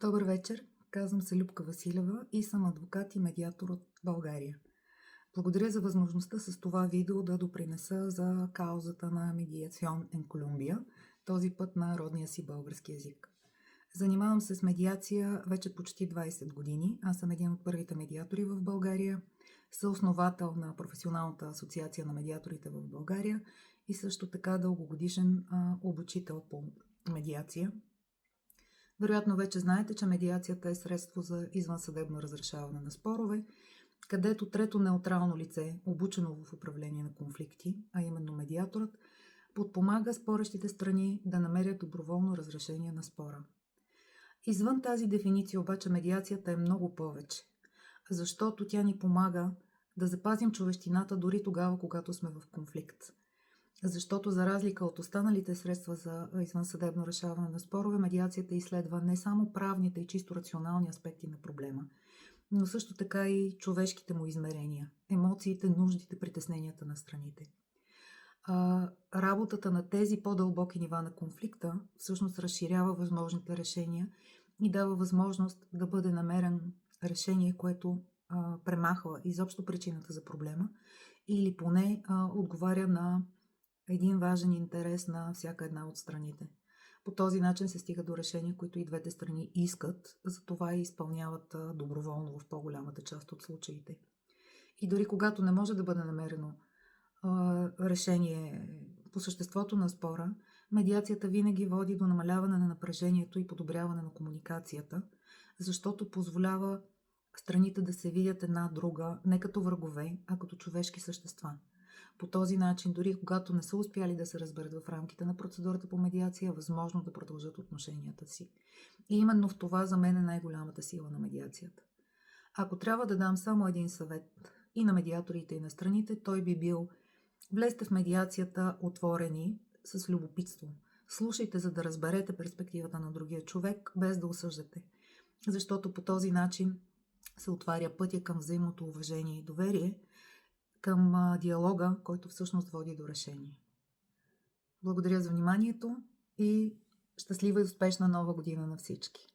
Добър вечер, казвам се Любка Василева и съм адвокат и медиатор от България. Благодаря за възможността с това видео да допринеса за каузата на Mediación en Colombia, този път на родния си български език. Занимавам се с медиация вече почти 20 години. Аз съм един от първите медиатори в България, съосновател на Професионалната асоциация на медиаторите в България и също така дългогодишен обучител по медиация. Вероятно вече знаете, че медиацията е средство за извънсъдебно разрешаване на спорове, където трето неутрално лице, обучено в управление на конфликти, а именно медиаторът, подпомага спорещите страни да намерят доброволно разрешение на спора. Извън тази дефиниция обаче медиацията е много повече, защото тя ни помага да запазим човещината дори тогава, когато сме в конфликт. Защото за разлика от останалите средства за извънсъдебно решаване на спорове, медиацията изследва не само правните и чисто рационални аспекти на проблема, но също така и човешките му измерения, емоциите, нуждите, притесненията на страните. Работата на тези по-дълбоки нива на конфликта всъщност разширява възможните решения и дава възможност да бъде намерен решение, което премахва изобщо причината за проблема или поне отговаря на един важен интерес на всяка една от страните. По този начин се стига до решения, които и двете страни искат, затова и изпълняват доброволно в по-голямата част от случаите. И дори когато не може да бъде намерено решение по съществото на спора, медиацията винаги води до намаляване на напрежението и подобряване на комуникацията, защото позволява страните да се видят една друга не като врагове, а като човешки същества. По този начин, дори когато не са успяли да се разберат в рамките на процедурата по медиация, е възможно да продължат отношенията си. И именно в това за мен е най-голямата сила на медиацията. Ако трябва да дам само един съвет и на медиаторите, и на страните, той би бил: влезте в медиацията отворени, с любопитство. Слушайте, за да разберете перспективата на другия човек, без да осъждате. Защото по този начин се отваря пътя към взаимното уважение и доверие, към диалога, който всъщност води до решение. Благодаря за вниманието и щастлива и успешна нова година на всички!